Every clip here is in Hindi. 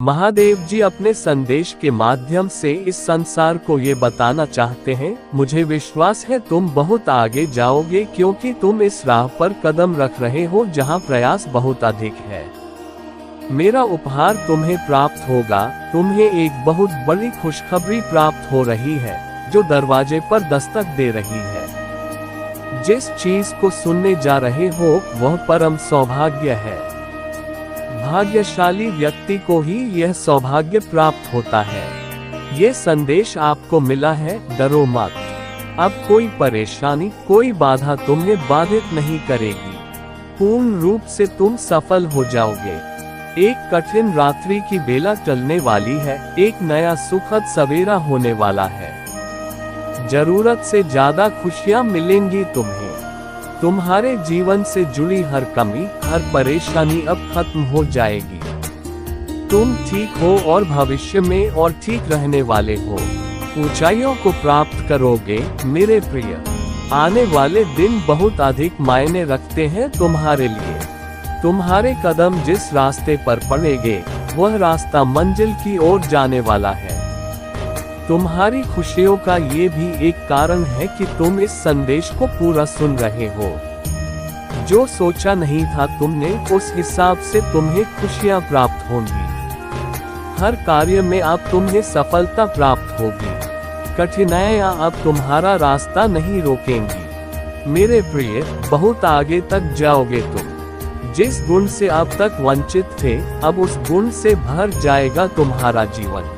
महादेव जी अपने संदेश के माध्यम से इस संसार को ये बताना चाहते हैं, मुझे विश्वास है तुम बहुत आगे जाओगे क्योंकि तुम इस राह पर कदम रख रहे हो जहां प्रयास बहुत अधिक है। मेरा उपहार तुम्हें प्राप्त होगा, तुम्हें एक बहुत बड़ी खुशखबरी प्राप्त हो रही है जो दरवाजे पर दस्तक दे रही है। जिस चीज को सुनने जा रहे हो वह परम सौभाग्य है। भाग्यशाली व्यक्ति को ही यह सौभाग्य प्राप्त होता है। ये संदेश आपको मिला है, डरो मत। अब कोई परेशानी, कोई बाधा तुम्हें बाधित नहीं करेगी। पूर्ण रूप से तुम सफल हो जाओगे। एक कठिन रात्रि की बेला टलने वाली है, एक नया सुखद सवेरा होने वाला है। जरूरत से ज्यादा खुशियां मिलेंगी तुम्हें। तुम्हारे जीवन से जुड़ी हर कमी, हर परेशानी अब खत्म हो जाएगी। तुम ठीक हो और भविष्य में और ठीक रहने वाले हो। ऊंचाइयों को प्राप्त करोगे मेरे प्रिय। आने वाले दिन बहुत अधिक मायने रखते हैं तुम्हारे लिए। तुम्हारे कदम जिस रास्ते पर पड़ेंगे वह रास्ता मंजिल की ओर जाने वाला है। तुम्हारी खुशियों का ये भी एक कारण है कि तुम इस संदेश को पूरा सुन रहे हो। जो सोचा नहीं था तुमने, उस हिसाब से तुम्हें खुशियां प्राप्त होंगी। हर कार्य में अब तुम्हें सफलता प्राप्त होगी। कठिनाइयां अब तुम्हारा रास्ता नहीं रोकेंगी। मेरे प्रिय, बहुत आगे तक जाओगे तुम। जिस गुण से अब तक वंचित थे, अब उस गुण से भर जाएगा तुम्हारा जीवन।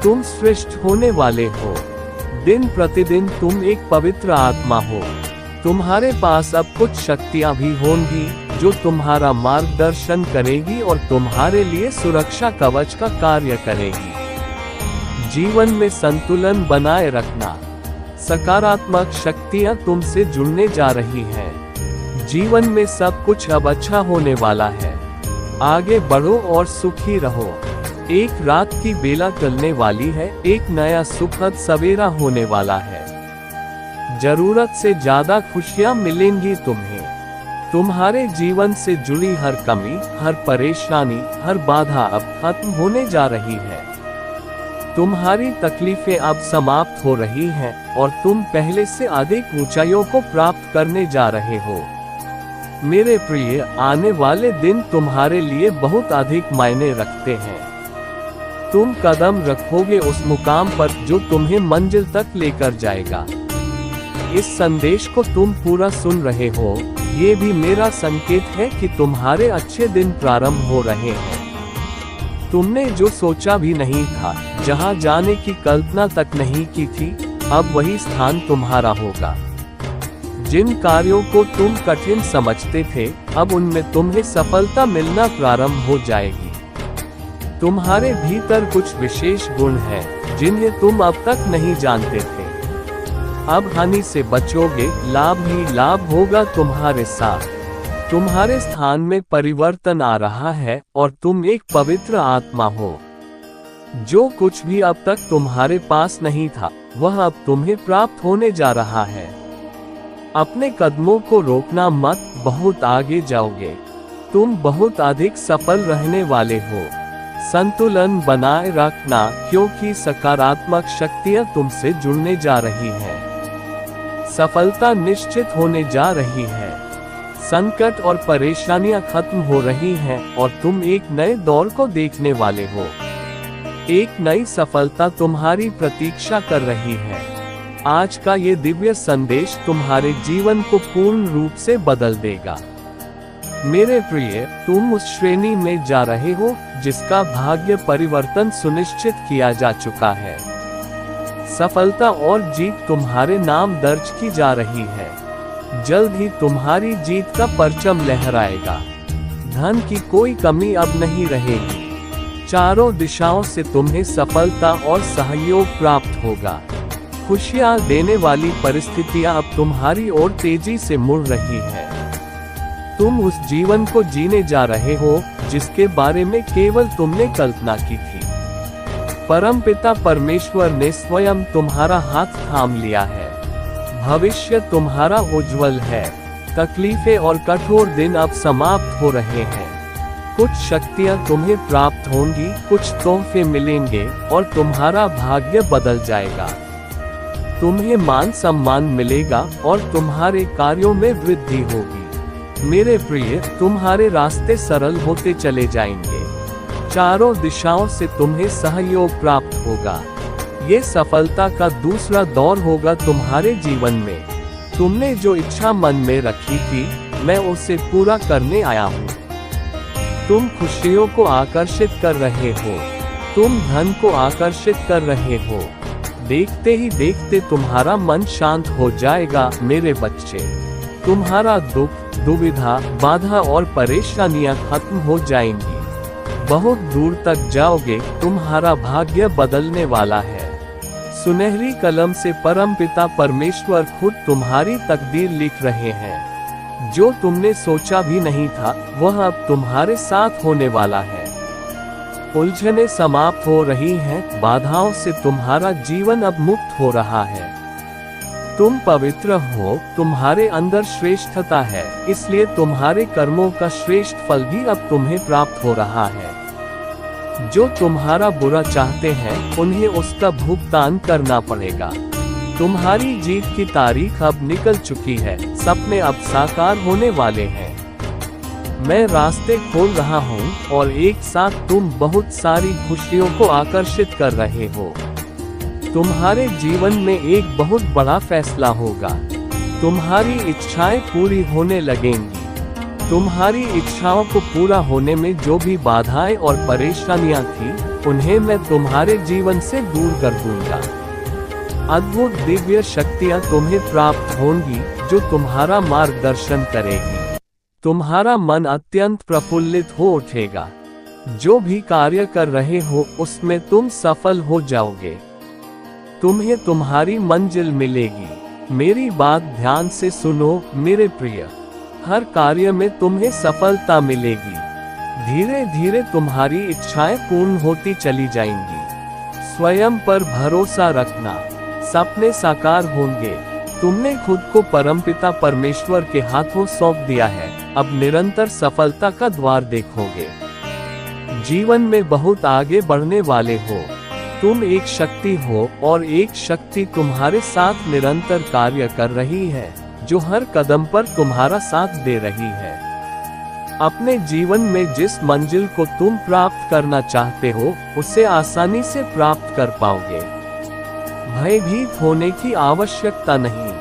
तुम श्रेष्ठ होने वाले हो। दिन प्रतिदिन तुम एक पवित्र आत्मा हो। तुम्हारे पास अब कुछ शक्तियां भी होंगी जो तुम्हारा मार्गदर्शन करेगी और तुम्हारे लिए सुरक्षा कवच का कार्य करेगी। जीवन में संतुलन बनाए रखना। सकारात्मक शक्तियां तुमसे जुड़ने जा रही हैं। जीवन में सब कुछ अब अच्छा होने वाला है। आगे बढ़ो और सुखी रहो। एक रात की बेला टलने वाली है, एक नया सुखद सवेरा होने वाला है। जरूरत से ज्यादा खुशियां मिलेंगी तुम्हें। तुम्हारे जीवन से जुड़ी हर कमी, हर परेशानी, हर बाधा अब खत्म होने जा रही है। तुम्हारी तकलीफें अब समाप्त हो रही हैं और तुम पहले से अधिक ऊंचाइयों को प्राप्त करने जा रहे हो। मेरे प्रिय, आने वाले दिन तुम्हारे लिए बहुत अधिक मायने रखते हैं। तुम कदम रखोगे उस मुकाम पर जो तुम्हें मंजिल तक लेकर जाएगा। इस संदेश को तुम पूरा सुन रहे हो, ये भी मेरा संकेत है कि तुम्हारे अच्छे दिन प्रारंभ हो रहे हैं। तुमने जो सोचा भी नहीं था, जहां जाने की कल्पना तक नहीं की थी, अब वही स्थान तुम्हारा होगा। जिन कार्यों को तुम कठिन समझते थे, अब उनमें तुम्हें सफलता मिलना प्रारंभ हो जाएगी। तुम्हारे भीतर कुछ विशेष गुण हैं जिन्हें तुम अब तक नहीं जानते थे। अब हानि से बचोगे, लाभ ही लाभ होगा तुम्हारे साथ। तुम्हारे स्थान में परिवर्तन आ रहा है और तुम एक पवित्र आत्मा हो। जो कुछ भी अब तक तुम्हारे पास नहीं था, वह अब तुम्हें प्राप्त होने जा रहा है। अपने कदमों को रोकना मत, बहुत आगे जाओगे। तुम बहुत अधिक सफल रहने वाले हो। संतुलन बनाए रखना क्योंकि सकारात्मक शक्तियां तुमसे जुड़ने जा रही हैं। सफलता निश्चित होने जा रही है। संकट और परेशानियां खत्म हो रही हैं और तुम एक नए दौर को देखने वाले हो। एक नई सफलता तुम्हारी प्रतीक्षा कर रही है। आज का ये दिव्य संदेश तुम्हारे जीवन को पूर्ण रूप से बदल देगा। मेरे प्रिय, तुम उस श्रेणी में जा रहे हो जिसका भाग्य परिवर्तन सुनिश्चित किया जा चुका है। सफलता और जीत तुम्हारे नाम दर्ज की जा रही है। जल्द ही तुम्हारी जीत का परचम लहराएगा। धन की कोई कमी अब नहीं रहेगी। चारों दिशाओं से तुम्हें सफलता और सहयोग प्राप्त होगा। खुशियां देने वाली परिस्थितियां अब तुम्हारी ओर तेजी से मुड़ रही है। तुम उस जीवन को जीने जा रहे हो जिसके बारे में केवल तुमने कल्पना की थी। परमपिता परमेश्वर ने स्वयं तुम्हारा हाथ थाम लिया है। भविष्य तुम्हारा उज्जवल है। तकलीफें और कठोर दिन अब समाप्त हो रहे हैं। कुछ शक्तियाँ तुम्हें प्राप्त होंगी, कुछ तोहफे मिलेंगे और तुम्हारा भाग्य बदल जाएगा। तुम्हें मान सम्मान मिलेगा और तुम्हारे कार्यों में वृद्धि होगी। मेरे प्रिय, तुम्हारे रास्ते सरल होते चले जाएंगे। चारों दिशाओं से तुम्हें सहयोग प्राप्त होगा। ये सफलता का दूसरा दौर होगा तुम्हारे जीवन में। तुमने जो इच्छा मन में रखी थी, मैं उसे पूरा करने आया हूँ। तुम खुशियों को आकर्षित कर रहे हो, तुम धन को आकर्षित कर रहे हो। देखते ही देखते तुम्हारा मन शांत हो जाएगा मेरे बच्चे। तुम्हारा दुख, दुविधा, बाधा और परेशानियां खत्म हो जाएंगी। बहुत दूर तक जाओगे, तुम्हारा भाग्य बदलने वाला है। सुनहरी कलम से परमपिता परमेश्वर खुद तुम्हारी तकदीर लिख रहे हैं। जो तुमने सोचा भी नहीं था, वह अब तुम्हारे साथ होने वाला है। उलझनें समाप्त हो रही हैं, बाधाओं से तुम्हारा जीवन अब मुक्त हो रहा है। तुम पवित्र हो, तुम्हारे अंदर श्रेष्ठता है, इसलिए तुम्हारे कर्मों का श्रेष्ठ फल भी अब तुम्हें प्राप्त हो रहा है। जो तुम्हारा बुरा चाहते हैं, उन्हें उसका भुगतान करना पड़ेगा। तुम्हारी जीत की तारीख अब निकल चुकी है, सपने अब साकार होने वाले हैं। मैं रास्ते खोल रहा हूँ और एक साथ तुम बहुत सारी खुशियों को आकर्षित कर रहे हो। तुम्हारे जीवन में एक बहुत बड़ा फैसला होगा। तुम्हारी इच्छाएं पूरी होने लगेंगी। तुम्हारी इच्छाओं को पूरा होने में जो भी बाधाएं और परेशानियां थी, उन्हें मैं तुम्हारे जीवन से दूर कर दूंगा। अद्भुत दिव्य शक्तियां तुम्हें प्राप्त होंगी, जो तुम्हारा मार्गदर्शन करेगी। तुम्हारा मन अत्यंत प्रफुल्लित हो उठेगा। जो भी कार्य कर रहे हो, उसमें तुम सफल हो जाओगे। तुम्हें तुम्हारी मंजिल मिलेगी। मेरी बात ध्यान से सुनो मेरे प्रिय। हर कार्य में तुम्हें सफलता मिलेगी। धीरे धीरे तुम्हारी इच्छाएं पूर्ण होती चली जाएंगी। स्वयं पर भरोसा रखना, सपने साकार होंगे। तुमने खुद को परमपिता परमेश्वर के हाथों सौंप दिया है, अब निरंतर सफलता का द्वार देखोगे। जीवन में बहुत आगे बढ़ने वाले हो। तुम एक शक्ति हो और एक शक्ति तुम्हारे साथ निरंतर कार्य कर रही है, जो हर कदम पर तुम्हारा साथ दे रही है। अपने जीवन में जिस मंजिल को तुम प्राप्त करना चाहते हो, उसे आसानी से प्राप्त कर पाओगे। भयभीत होने की आवश्यकता नहीं।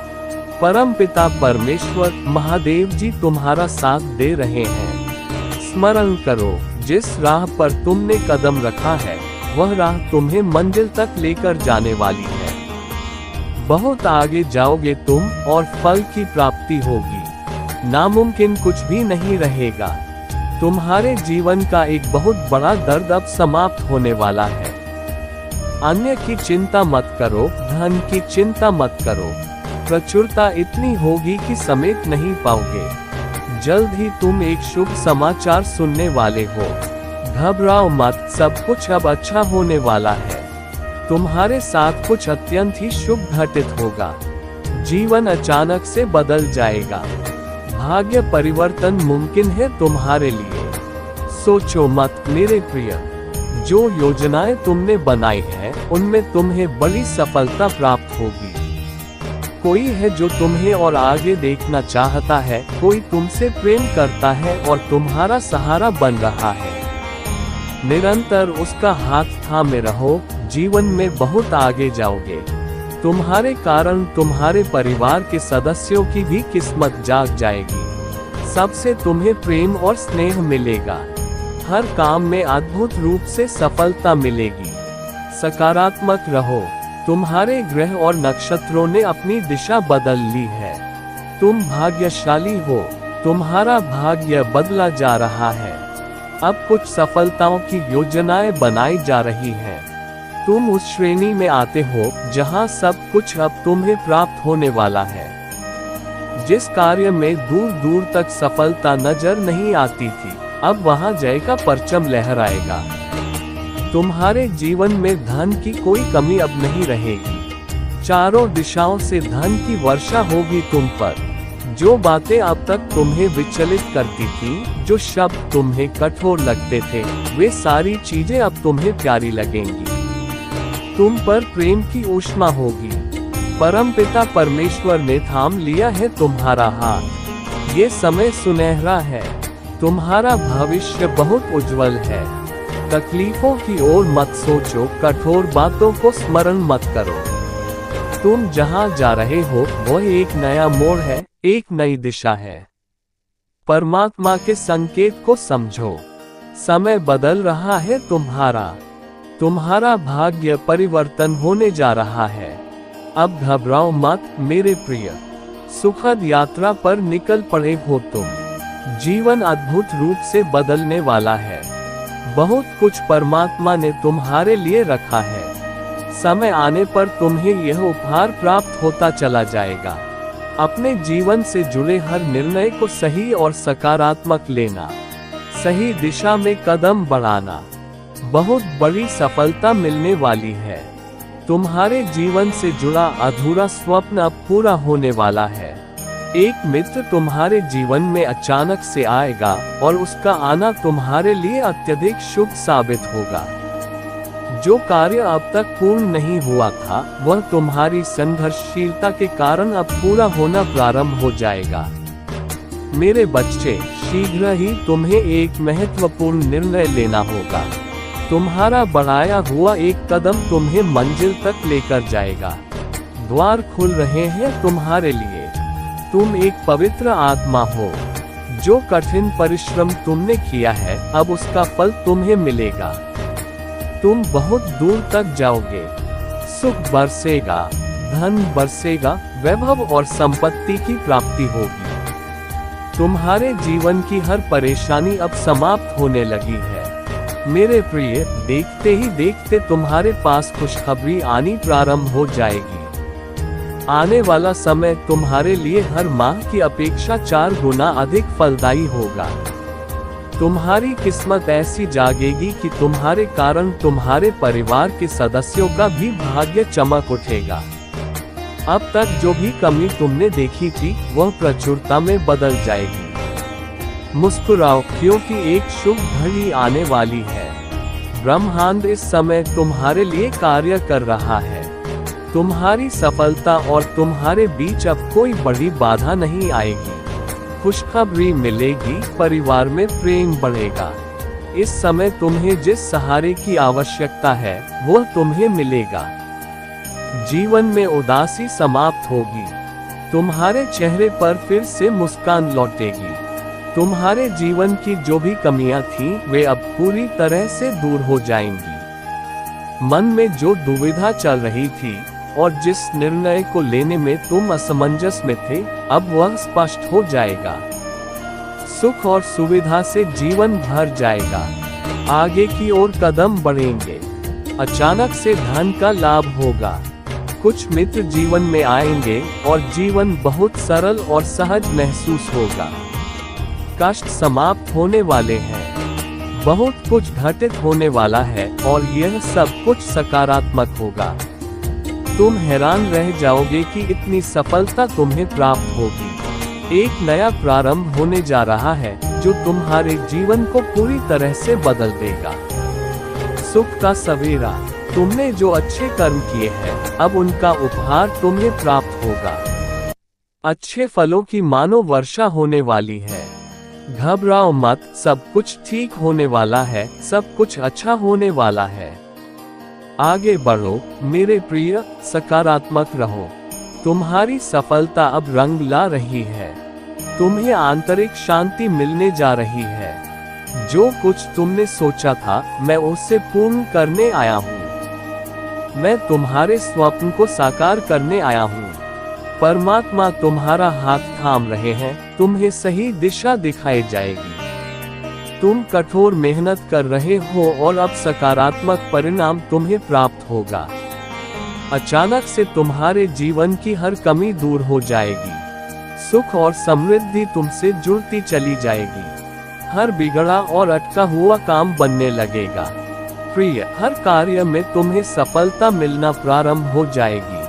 परमपिता परमेश्वर महादेव जी तुम्हारा साथ दे रहे हैं। स्मरण करो, जिस राह पर तुमने कदम रखा है, वह राह तुम्हें मंजिल तक लेकर जाने वाली है। बहुत आगे जाओगे तुम और फल की प्राप्ति होगी। नामुमकिन कुछ भी नहीं रहेगा। तुम्हारे जीवन का एक बहुत बड़ा दर्द अब समाप्त होने वाला है। अन्य की चिंता मत करो, धन की चिंता मत करो। प्रचुरता इतनी होगी कि समेट नहीं पाओगे। जल्द ही तुम एक शुभ समाचार सुनने वाले हो। घबराओ मत, सब कुछ अब अच्छा होने वाला है। तुम्हारे साथ कुछ अत्यंत ही शुभ घटित होगा। जीवन अचानक से बदल जाएगा। भाग्य परिवर्तन मुमकिन है तुम्हारे लिए। सोचो मत मेरे प्रिय। जो योजनाएं तुमने बनाई हैं, उनमें तुम्हें बड़ी सफलता प्राप्त होगी। कोई है जो तुम्हें और आगे देखना चाहता है। कोई तुमसे प्रेम करता है और तुम्हारा सहारा बन रहा है। निरंतर उसका हाथ थामे रहो। जीवन में बहुत आगे जाओगे। तुम्हारे कारण तुम्हारे परिवार के सदस्यों की भी किस्मत जाग जाएगी। सबसे तुम्हें प्रेम और स्नेह मिलेगा। हर काम में अद्भुत रूप से सफलता मिलेगी। सकारात्मक रहो। तुम्हारे ग्रह और नक्षत्रों ने अपनी दिशा बदल ली है। तुम भाग्यशाली हो। तुम्हारा भाग्य बदला जा रहा है। अब कुछ सफलताओं की योजनाएं बनाई जा रही हैं। तुम उस श्रेणी में आते हो जहां सब कुछ अब तुम्हें प्राप्त होने वाला है। जिस कार्य में दूर दूर तक सफलता नजर नहीं आती थी, अब वहां जय का परचम लहराएगा। तुम्हारे जीवन में धन की कोई कमी अब नहीं रहेगी। चारों दिशाओं से धन की वर्षा होगी तुम पर। जो बातें अब तक तुम्हें विचलित करती थी, जो शब्द तुम्हें कठोर लगते थे, वे सारी चीजें अब तुम्हें प्यारी लगेंगी। तुम पर प्रेम की ऊष्मा होगी। परमपिता परमेश्वर ने थाम लिया है तुम्हारा हाथ। ये समय सुनहरा है। तुम्हारा भविष्य बहुत उज्जवल है। तकलीफों की ओर मत सोचो, कठोर बातों को स्मरण मत करो। तुम जहां जा रहे हो वह एक नया मोड़ है, एक नई दिशा है। परमात्मा के संकेत को समझो। समय बदल रहा है तुम्हारा भाग्य परिवर्तन होने जा रहा है। अब घबराओ मत मेरे प्रिय। सुखद यात्रा पर निकल पड़े हो तुम। जीवन अद्भुत रूप से बदलने वाला है। बहुत कुछ परमात्मा ने तुम्हारे लिए रखा है। समय आने पर तुम्हें यह उपहार प्राप्त होता चला जाएगा। अपने जीवन से जुड़े हर निर्णय को सही और सकारात्मक लेना, सही दिशा में कदम बढ़ाना। बहुत बड़ी सफलता मिलने वाली है। तुम्हारे जीवन से जुड़ा अधूरा स्वप्न अब पूरा होने वाला है। एक मित्र तुम्हारे जीवन में अचानक से आएगा और उसका आना तुम्हारे लिए अत्यधिक शुभ साबित होगा। जो कार्य अब तक पूर्ण नहीं हुआ था, वह तुम्हारी संघर्षशीलता के कारण अब पूरा होना प्रारंभ हो जाएगा। मेरे बच्चे, शीघ्र ही तुम्हें एक महत्वपूर्ण निर्णय लेना होगा। तुम्हारा बढ़ाया हुआ एक कदम तुम्हें मंजिल तक लेकर जाएगा। द्वार खुल रहे हैं तुम्हारे लिए। तुम एक पवित्र आत्मा हो। जो कठिन परिश्रम तुमने किया है, अब उसका फल तुम्हें मिलेगा। तुम बहुत दूर तक जाओगे। सुख बरसेगा, धन बरसेगा, वैभव और संपत्ति की प्राप्ति होगी। तुम्हारे जीवन की हर परेशानी अब समाप्त होने लगी है। मेरे प्रिय, देखते ही देखते तुम्हारे पास खुशखबरी आनी प्रारंभ हो जाएगी। आने वाला समय तुम्हारे लिए हर माह की अपेक्षा 4 गुना अधिक फलदायी होगा। तुम्हारी किस्मत ऐसी जागेगी कि तुम्हारे कारण तुम्हारे परिवार के सदस्यों का भी भाग्य चमक उठेगा। अब तक जो भी कमी तुमने देखी थी, वह प्रचुरता में बदल जाएगी। मुस्कुराओ, क्योंकि एक शुभ घड़ी आने वाली है। ब्रह्मांड इस समय तुम्हारे लिए कार्य कर रहा है। तुम्हारी सफलता और तुम्हारे बीच अब कोई बड़ी बाधा नहीं आएगी। खुशखबरी मिलेगी, परिवार में प्रेम बढ़ेगा। इस समय तुम्हें जिस सहारे की आवश्यकता है, वह तुम्हें मिलेगा। जीवन में उदासी समाप्त होगी। तुम्हारे चेहरे पर फिर से मुस्कान लौटेगी। तुम्हारे जीवन की जो भी कमियां थीं, वे अब पूरी तरह से दूर हो जाएंगी। मन में जो दुविधा चल रही थी और जिस निर्णय को लेने में तुम असमंजस में थे, अब वह स्पष्ट हो जाएगा। सुख और सुविधा से जीवन भर जाएगा। आगे की ओर कदम बढ़ेंगे। अचानक से धन का लाभ होगा। कुछ मित्र जीवन में आएंगे और जीवन बहुत सरल और सहज महसूस होगा। कष्ट समाप्त होने वाले हैं। बहुत कुछ घटित होने वाला है और यह सब कुछ सकारात्मक होगा। तुम हैरान रह जाओगे कि इतनी सफलता तुम्हें प्राप्त होगी। एक नया प्रारंभ होने जा रहा है जो तुम्हारे जीवन को पूरी तरह से बदल देगा। सुख का सवेरा। तुमने जो अच्छे कर्म किए हैं, अब उनका उपहार तुम्हें प्राप्त होगा। अच्छे फलों की मानो वर्षा होने वाली है। घबराओ मत, सब कुछ ठीक होने वाला है, सब कुछ अच्छा होने वाला है। आगे बढ़ो मेरे प्रिय, सकारात्मक रहो। तुम्हारी सफलता अब रंग ला रही है। तुम्हें आंतरिक शांति मिलने जा रही है। जो कुछ तुमने सोचा था, मैं उसे पूर्ण करने आया हूँ। मैं तुम्हारे स्वप्न को साकार करने आया हूँ। परमात्मा तुम्हारा हाथ थाम रहे हैं, तुम्हें सही दिशा दिखाई जाएगी। तुम कठोर मेहनत कर रहे हो और अब सकारात्मक परिणाम तुम्हें प्राप्त होगा। अचानक से तुम्हारे जीवन की हर कमी दूर हो जाएगी। सुख और समृद्धि तुमसे जुड़ती चली जाएगी। हर बिगड़ा और अटका हुआ काम बनने लगेगा। प्रिय, हर कार्य में तुम्हें सफलता मिलना प्रारंभ हो जाएगी।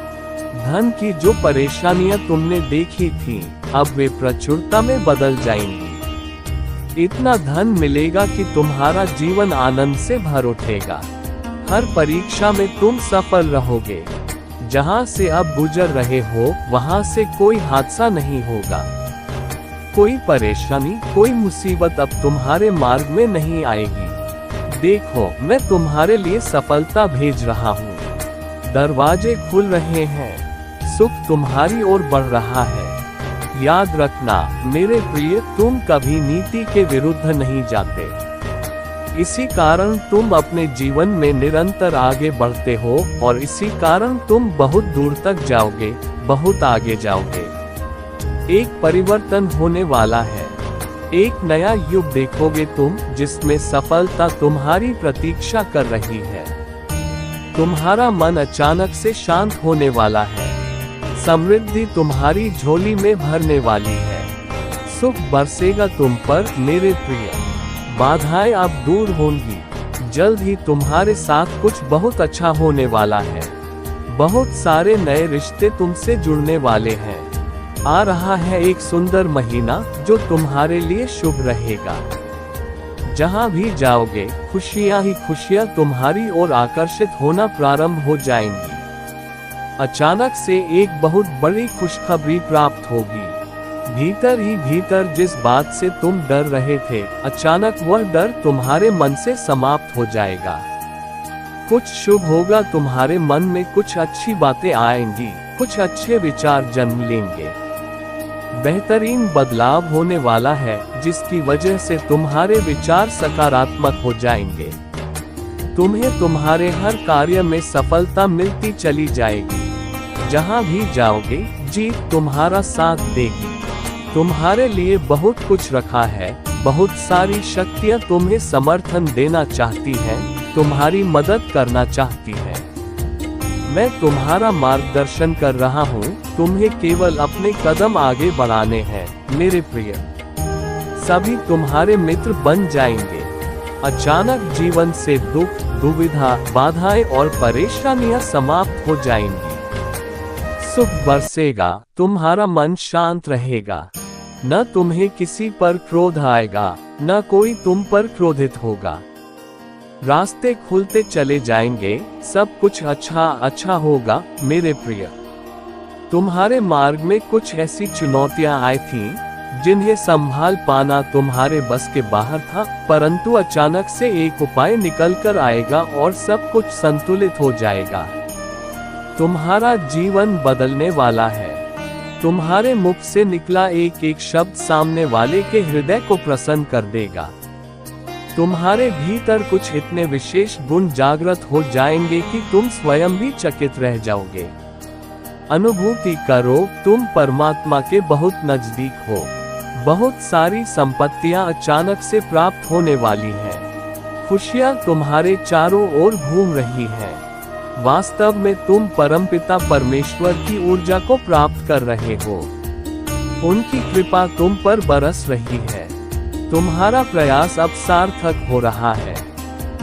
धन की जो परेशानियां तुमने देखी थीं, अब वे प्रचुरता में बदल जाएंगी। इतना धन मिलेगा कि तुम्हारा जीवन आनंद से भर उठेगा। हर परीक्षा में तुम सफल रहोगे। जहां से अब गुजर रहे हो वहां से कोई हादसा नहीं होगा। कोई परेशानी, कोई मुसीबत अब तुम्हारे मार्ग में नहीं आएगी। देखो, मैं तुम्हारे लिए सफलता भेज रहा हूँ। दरवाजे खुल रहे हैं, सुख तुम्हारी ओर बढ़ रहा है। याद रखना मेरे प्रिय, तुम कभी नीति के विरुद्ध नहीं जाते। इसी कारण तुम अपने जीवन में निरंतर आगे बढ़ते हो और इसी कारण तुम बहुत दूर तक जाओगे, बहुत आगे जाओगे। एक परिवर्तन होने वाला है। एक नया युग देखोगे तुम, जिसमें सफलता तुम्हारी प्रतीक्षा कर रही है। तुम्हारा मन अचानक से शांत होने वाला है। समृद्धि तुम्हारी झोली में भरने वाली है। सुख बरसेगा तुम पर मेरे प्रिय। बाधाएं अब दूर होंगी। जल्द ही तुम्हारे साथ कुछ बहुत अच्छा होने वाला है। बहुत सारे नए रिश्ते तुमसे जुड़ने वाले हैं। आ रहा है एक सुंदर महीना जो तुम्हारे लिए शुभ रहेगा। जहां भी जाओगे खुशियां ही खुशियां तुम्हारी ओर आकर्षित होना प्रारंभ हो जाएंगी। अचानक से एक बहुत बड़ी खुशखबरी प्राप्त होगी। भीतर ही भीतर जिस बात से तुम डर रहे थे, अचानक वह डर तुम्हारे मन से समाप्त हो जाएगा। कुछ शुभ होगा तुम्हारे मन में, कुछ अच्छी बातें आएंगी, कुछ अच्छे विचार जन्म लेंगे। बेहतरीन बदलाव होने वाला है जिसकी वजह से तुम्हारे विचार सकारात्मक हो जाएंगे। तुम्हें तुम्हारे हर कार्य में सफलता मिलती चली जाएगी। जहां भी जाओगे जीत तुम्हारा साथ देगी। तुम्हारे लिए बहुत कुछ रखा है। बहुत सारी शक्तियां तुम्हें समर्थन देना चाहती हैं, तुम्हारी मदद करना चाहती हैं। मैं तुम्हारा मार्गदर्शन कर रहा हूँ। तुम्हें केवल अपने कदम आगे बढ़ाने हैं मेरे प्रिय। सभी तुम्हारे मित्र बन जाएंगे। अचानक जीवन से दुख, दुविधा, बाधाएं और परेशानियां समाप्त हो जाएंगी। सुख बरसेगा, तुम्हारा मन शांत रहेगा। न तुम्हें किसी पर क्रोध आएगा, न कोई तुम पर क्रोधित होगा। रास्ते खुलते चले जाएंगे। सब कुछ अच्छा होगा मेरे प्रिय। तुम्हारे मार्ग में कुछ ऐसी चुनौतियां आई थीं, जिन्हें संभाल पाना तुम्हारे बस के बाहर था, परंतु अचानक से एक उपाय निकल कर आएगा और सब कुछ संतुलित हो जाएगा। तुम्हारा जीवन बदलने वाला है। तुम्हारे मुख से निकला एक एक शब्द सामने वाले के हृदय को प्रसन्न कर देगा। तुम्हारे भीतर कुछ इतने विशेष गुण जागृत हो जाएंगे कि तुम स्वयं भी चकित रह जाओगे। अनुभूति करो, तुम परमात्मा के बहुत नजदीक हो। बहुत सारी संपत्तियां अचानक से प्राप्त होने वाली हैं। खुशियां तुम्हारे चारों ओर घूम रही हैं। वास्तव में तुम परमपिता परमेश्वर की ऊर्जा को प्राप्त कर रहे हो। उनकी कृपा तुम पर बरस रही है। तुम्हारा प्रयास अब सार्थक हो रहा है।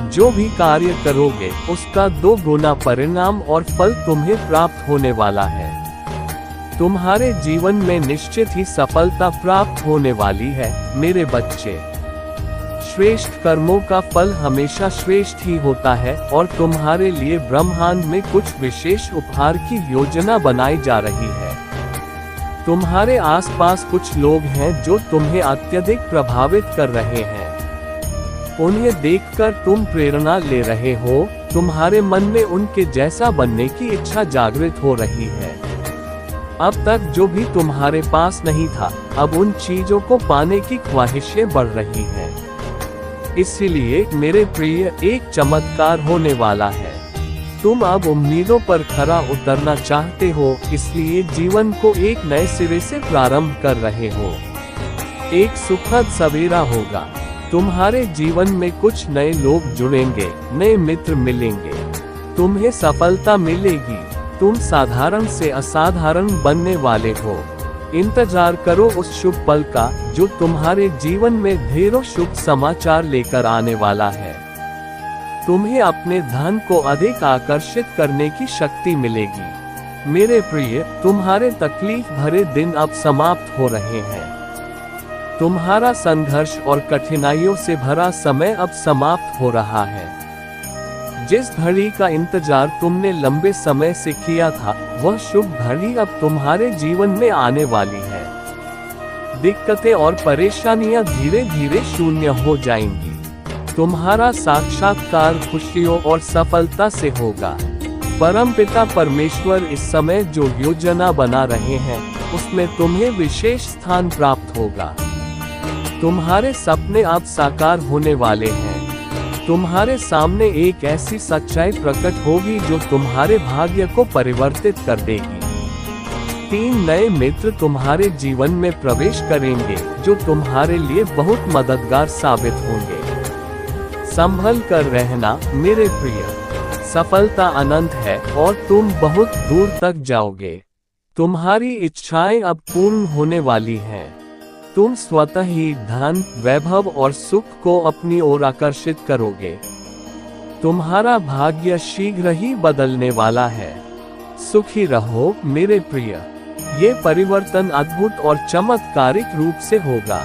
जो भी कार्य करोगे उसका 2 गुना परिणाम और फल तुम्हें प्राप्त होने वाला है। तुम्हारे जीवन में निश्चित ही सफलता प्राप्त होने वाली है मेरे बच्चे। श्रेष्ठ कर्मों का फल हमेशा श्रेष्ठ ही होता है और तुम्हारे लिए ब्रह्मांड में कुछ विशेष उपहार की योजना बनाई जा रही है। तुम्हारे आसपास कुछ लोग हैं जो तुम्हें अत्यधिक प्रभावित कर रहे हैं। उन्हें देखकर तुम प्रेरणा ले रहे हो। तुम्हारे मन में उनके जैसा बनने की इच्छा जागृत हो रही है। अब तक जो भी तुम्हारे पास नहीं था, अब उन चीजों को पाने की ख्वाहिशें बढ़ रही हैं। इसीलिए मेरे प्रिय, एक चमत्कार होने वाला है। तुम अब उम्मीदों पर खरा उतरना चाहते हो, इसलिए जीवन को एक नए सिरे से प्रारंभ कर रहे हो। एक सुखद सवेरा होगा। तुम्हारे जीवन में कुछ नए लोग जुड़ेंगे, नए मित्र मिलेंगे। तुम्हें सफलता मिलेगी। तुम साधारण से असाधारण बनने वाले हो। इंतजार करो उस शुभ पल का जो तुम्हारे जीवन में ढेरों शुभ समाचार लेकर आने वाला है। तुम्हें अपने धन को अधिक आकर्षित करने की शक्ति मिलेगी। मेरे प्रिय, तुम्हारे तकलीफ भरे दिन अब समाप्त हो रहे हैं। तुम्हारा संघर्ष और कठिनाइयों से भरा समय अब समाप्त हो रहा है। जिस घड़ी का इंतजार तुमने लंबे समय से किया था, वह शुभ घड़ी अब तुम्हारे जीवन में आने वाली है। दिक्कतें और परेशानियां धीरे धीरे शून्य हो जाएंगी। तुम्हारा साक्षात्कार खुशियों और सफलता से होगा। परमपिता परमेश्वर इस समय जो योजना बना रहे हैं, उसमें तुम्हें विशेष स्थान प्राप्त होगा। तुम्हारे सपने अब साकार होने वाले हैं। तुम्हारे सामने एक ऐसी सच्चाई प्रकट होगी जो तुम्हारे भाग्य को परिवर्तित कर देगी। 3 नए मित्र तुम्हारे जीवन में प्रवेश करेंगे, जो तुम्हारे लिए बहुत मददगार साबित होंगे। संभल कर रहना मेरे प्रिय, सफलता अनंत है और तुम बहुत दूर तक जाओगे। तुम्हारी इच्छाएं अब पूर्ण होने वाली हैं। तुम स्वतः ही धन, वैभव और सुख को अपनी ओर आकर्षित करोगे। तुम्हारा भाग्य शीघ्र ही बदलने वाला है। सुखी रहो मेरे प्रिय। ये परिवर्तन अद्भुत और चमत्कारिक रूप से होगा।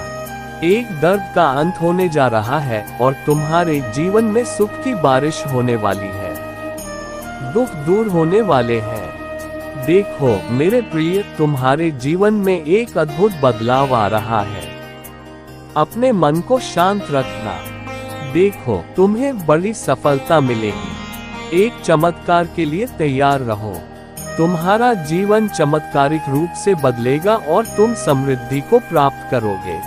एक दर्द का अंत होने जा रहा है और तुम्हारे जीवन में सुख की बारिश होने वाली है। दुख दूर होने वाले हैं। देखो मेरे प्रिय, तुम्हारे जीवन में एक अद्भुत बदलाव आ रहा है। अपने मन को शांत रखना। देखो तुम्हें बड़ी सफलता मिलेगी। एक चमत्कार के लिए तैयार रहो। तुम्हारा जीवन चमत्कारिक रूप से बदलेगा और तुम समृद्धि को प्राप्त करोगे।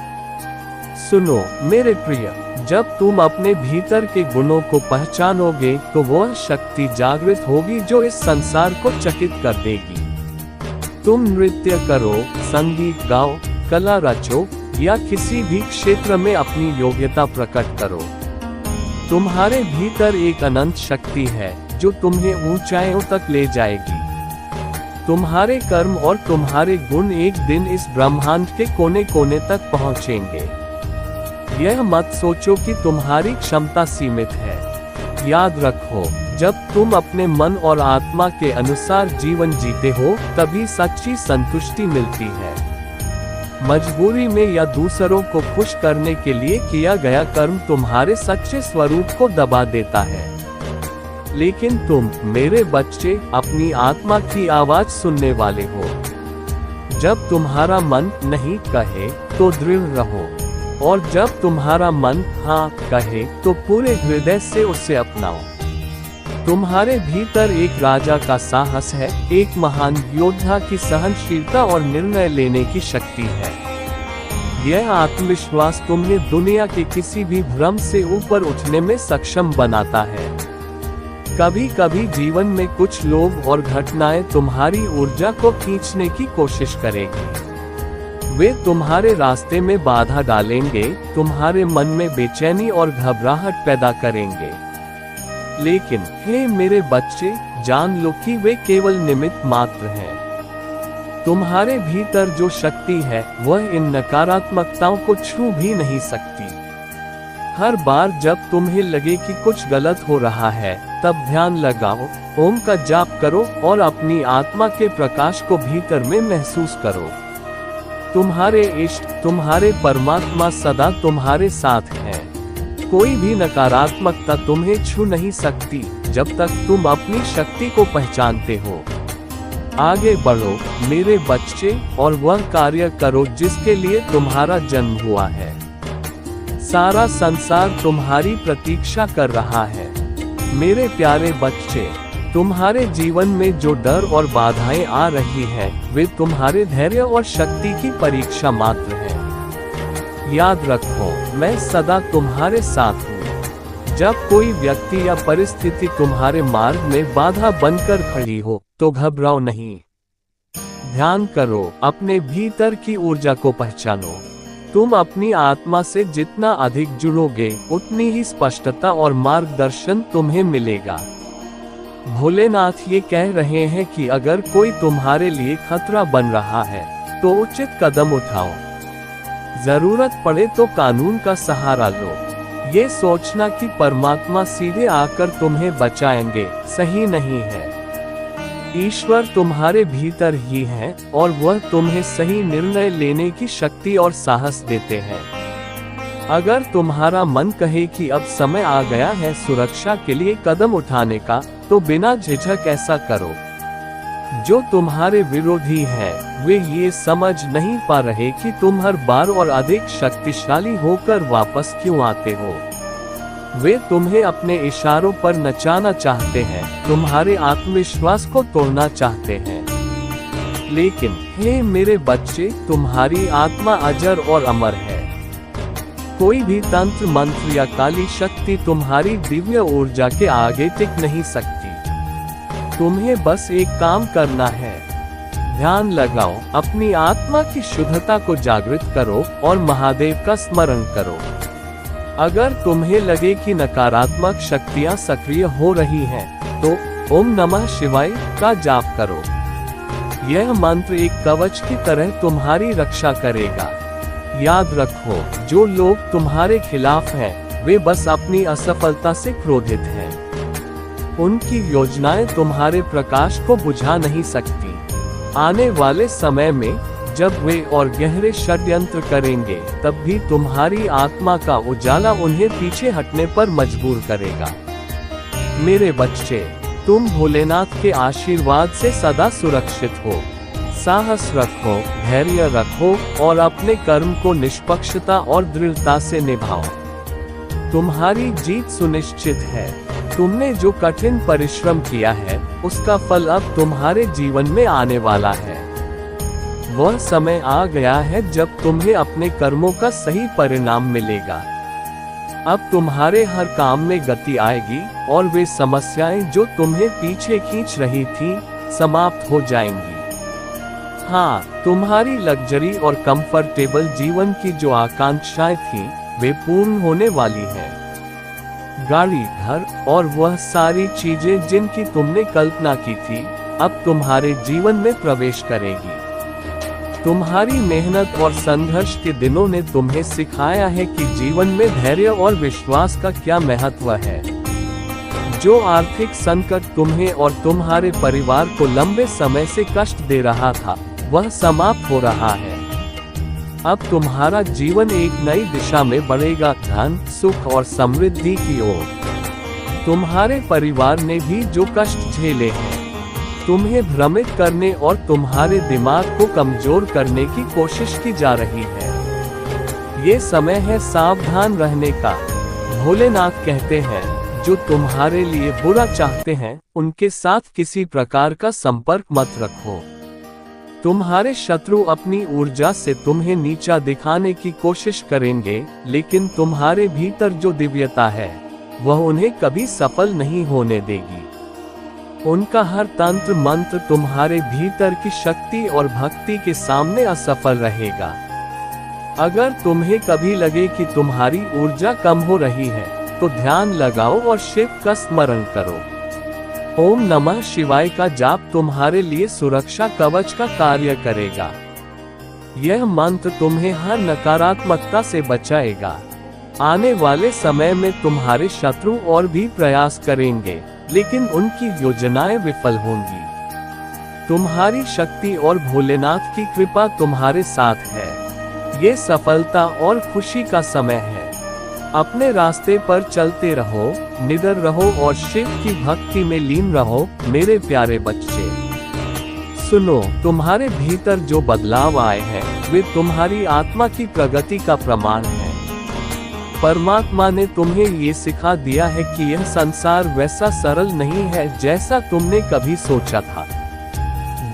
सुनो मेरे प्रिय, जब तुम अपने भीतर के गुणों को पहचानोगे तो वह शक्ति जागृत होगी जो इस संसार को चकित कर देगी। तुम नृत्य करो, संगीत गाओ, कला रचो या किसी भी क्षेत्र में अपनी योग्यता प्रकट करो। तुम्हारे भीतर एक अनंत शक्ति है जो तुम्हें ऊंचाइयों तक ले जाएगी। तुम्हारे कर्म और तुम्हारे गुण एक दिन इस ब्रह्मांड के कोने कोने तक पहुंचेंगे। यह मत सोचो कि तुम्हारी क्षमता सीमित है। याद रखो, जब तुम अपने मन और आत्मा के अनुसार जीवन जीते हो, तभी सच्ची संतुष्टि मिलती है। मजबूरी में या दूसरों को खुश करने के लिए किया गया कर्म तुम्हारे सच्चे स्वरूप को दबा देता है। लेकिन तुम मेरे बच्चे अपनी आत्मा की आवाज सुनने वाले हो। जब तुम्हारा मन नहीं कहे तो दृढ़ रहो, और जब तुम्हारा मन हाँ कहे तो पूरे हृदय से उसे अपनाओ। तुम्हारे भीतर एक राजा का साहस है, एक महान योद्धा की सहनशीलता और निर्णय लेने की शक्ति है। यह आत्मविश्वास तुम्हें दुनिया के किसी भी भ्रम से ऊपर उठने में सक्षम बनाता है। कभी कभी जीवन में कुछ लोग और घटनाएं तुम्हारी ऊर्जा को खींचने की कोशिश करेंगी। वे तुम्हारे रास्ते में बाधा डालेंगे, तुम्हारे मन में बेचैनी और घबराहट पैदा करेंगे। लेकिन हे मेरे बच्चे, जान लो कि वे केवल निमित्त मात्र हैं। तुम्हारे भीतर जो शक्ति है वह इन नकारात्मकताओं को छू भी नहीं सकती। हर बार जब तुम्हें लगे कि कुछ गलत हो रहा है, तब ध्यान लगाओ, ओम का जाप करो और अपनी आत्मा के प्रकाश को भीतर में महसूस करो। तुम्हारे इष्ट, तुम्हारे परमात्मा सदा तुम्हारे साथ हैं। कोई भी नकारात्मकता तुम्हें छू नहीं सकती जब तक तुम अपनी शक्ति को पहचानते हो। आगे बढ़ो मेरे बच्चे और वह कार्य करो जिसके लिए तुम्हारा जन्म हुआ है। सारा संसार तुम्हारी प्रतीक्षा कर रहा है। मेरे प्यारे बच्चे, तुम्हारे जीवन में जो डर और बाधाएं आ रही हैं, वे तुम्हारे धैर्य और शक्ति की परीक्षा मात्र है। याद रखो, मैं सदा तुम्हारे साथ हूँ। जब कोई व्यक्ति या परिस्थिति तुम्हारे मार्ग में बाधा बनकर खड़ी हो, तो घबराओ नहीं। ध्यान करो, अपने भीतर की ऊर्जा को पहचानो। तुम अपनी आत्मा से जितना अधिक जुड़ोगे, उतनी ही स्पष्टता और मार्गदर्शन तुम्हें मिलेगा। भोलेनाथ ये कह रहे हैं कि अगर कोई तुम्हारे लिए खतरा बन रहा है, तो उचित कदम उठाओ। जरूरत पड़े तो कानून का सहारा लो। ये सोचना कि परमात्मा सीधे आकर तुम्हें बचाएंगे, सही नहीं है। ईश्वर तुम्हारे भीतर ही है और वह तुम्हें सही निर्णय लेने की शक्ति और साहस देते हैं। अगर तुम्हारा मन कहे कि अब समय आ गया है सुरक्षा के लिए कदम उठाने का, तो बिना झिझक ऐसा करो। जो तुम्हारे विरोधी हैं, वे ये समझ नहीं पा रहे कि तुम हर बार और अधिक शक्तिशाली होकर वापस क्यों आते हो। वे तुम्हें अपने इशारों पर नचाना चाहते हैं, तुम्हारे आत्मविश्वास को तोड़ना चाहते हैं। लेकिन हे मेरे बच्चे, तुम्हारी आत्मा अजर और अमर है। कोई भी तंत्र मंत्र या काली शक्ति तुम्हारी दिव्य ऊर्जा के आगे टिक नहीं सकती। तुम्हें बस एक काम करना है, ध्यान लगाओ, अपनी आत्मा की शुद्धता को जागृत करो और महादेव का स्मरण करो। अगर तुम्हें लगे कि नकारात्मक शक्तियां सक्रिय हो रही हैं, तो ओम नमः शिवाय का जाप करो। यह मंत्र एक कवच की तरह तुम्हारी रक्षा करेगा। याद रखो, जो लोग तुम्हारे खिलाफ हैं, वे बस अपनी असफलता से क्रोधित हैं। उनकी योजनाएं तुम्हारे प्रकाश को बुझा नहीं सकती। आने वाले समय में जब वे और गहरे षड्यंत्र करेंगे, तब भी तुम्हारी आत्मा का उजाला उन्हें पीछे हटने पर मजबूर करेगा। मेरे बच्चे, तुम भोलेनाथ के आशीर्वाद से सदा सुरक्षित हो। साहस रखो, धैर्य रखो और अपने कर्म को निष्पक्षता और दृढ़ता से निभाओ। तुम्हारी जीत सुनिश्चित है। तुमने जो कठिन परिश्रम किया है, उसका फल अब तुम्हारे जीवन में आने वाला है। वह समय आ गया है जब तुम्हें अपने कर्मों का सही परिणाम मिलेगा। अब तुम्हारे हर काम में गति आएगी और वे समस्याएं जो तुम्हें पीछे खींच रही थीं, समाप्त हो जाएंगी। हाँ, तुम्हारी लग्जरी और कंफर्टेबल जीवन की जो आकांक्षाएं थीं, वे पूर्ण होने वाली हैं। गाड़ी, घर और वह सारी चीजें जिनकी तुमने कल्पना की थी, अब तुम्हारे जीवन में प्रवेश करेगी। तुम्हारी मेहनत और संघर्ष के दिनों ने तुम्हें सिखाया है कि जीवन में धैर्य और विश्वास का क्या महत्व है। जो आर्थिक संकट तुम्हें और तुम्हारे परिवार को लंबे समय से कष्ट दे रहा था, वह समाप्त हो रहा है। अब तुम्हारा जीवन एक नई दिशा में बढ़ेगा, धन, सुख और समृद्धि की ओर। तुम्हारे परिवार ने भी जो कष्ट झेले हैं, तुम्हें भ्रमित करने और तुम्हारे दिमाग को कमजोर करने की कोशिश की जा रही है। ये समय है सावधान रहने का। भोलेनाथ कहते हैं, जो तुम्हारे लिए बुरा चाहते हैं, उनके साथ किसी प्रकार का संपर्क मत रखो। तुम्हारे शत्रु अपनी ऊर्जा से तुम्हें नीचा दिखाने की कोशिश करेंगे, लेकिन तुम्हारे भीतर जो दिव्यता है, वह उन्हें कभी सफल नहीं होने देगी। उनका हर तंत्र मंत्र तुम्हारे भीतर की शक्ति और भक्ति के सामने असफल रहेगा। अगर तुम्हें कभी लगे कि तुम्हारी ऊर्जा कम हो रही है, तो ध्यान लगाओ और शिव का स्मरण करो। ओम नमः शिवाय का जाप तुम्हारे लिए सुरक्षा कवच का कार्य करेगा। यह मंत्र तुम्हें हर नकारात्मकता से बचाएगा। आने वाले समय में तुम्हारे शत्रु और भी प्रयास करेंगे, लेकिन उनकी योजनाएं विफल होंगी। तुम्हारी शक्ति और भोलेनाथ की कृपा तुम्हारे साथ है। ये सफलता और खुशी का समय है। अपने रास्ते पर चलते रहो, निडर रहो और शिव की भक्ति में लीन रहो। मेरे प्यारे बच्चे, सुनो, तुम्हारे भीतर जो बदलाव आए हैं, वे तुम्हारी आत्मा की प्रगति का प्रमाण है। परमात्मा ने तुम्हें ये सिखा दिया है कि यह संसार वैसा सरल नहीं है जैसा तुमने कभी सोचा था।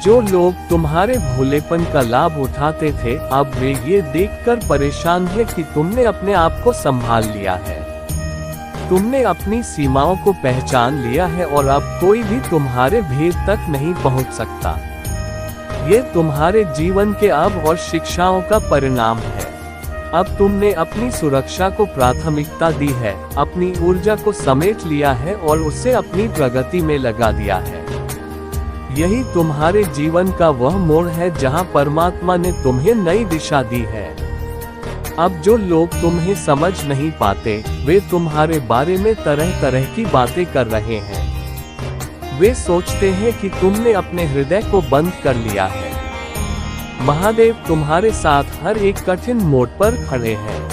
जो लोग तुम्हारे भोलेपन का लाभ उठाते थे, अब वे ये देखकर परेशान हैं कि तुमने अपने आप को संभाल लिया है। तुमने अपनी सीमाओं को पहचान लिया है और अब कोई भी तुम्हारे भेद तक नहीं पहुंच सकता। ये तुम्हारे जीवन के अब और शिक्षाओं का परिणाम है। अब तुमने अपनी सुरक्षा को प्राथमिकता दी है, अपनी ऊर्जा को समेट लिया है और उसे अपनी प्रगति में लगा दिया है। यही तुम्हारे जीवन का वह मोड़ है जहां परमात्मा ने तुम्हें नई दिशा दी है। अब जो लोग तुम्हें समझ नहीं पाते, वे तुम्हारे बारे में तरह तरह की बातें कर रहे हैं। वे सोचते हैं कि तुमने अपने हृदय को बंद कर लिया है। महादेव तुम्हारे साथ हर एक कठिन मोड़ पर खड़े हैं।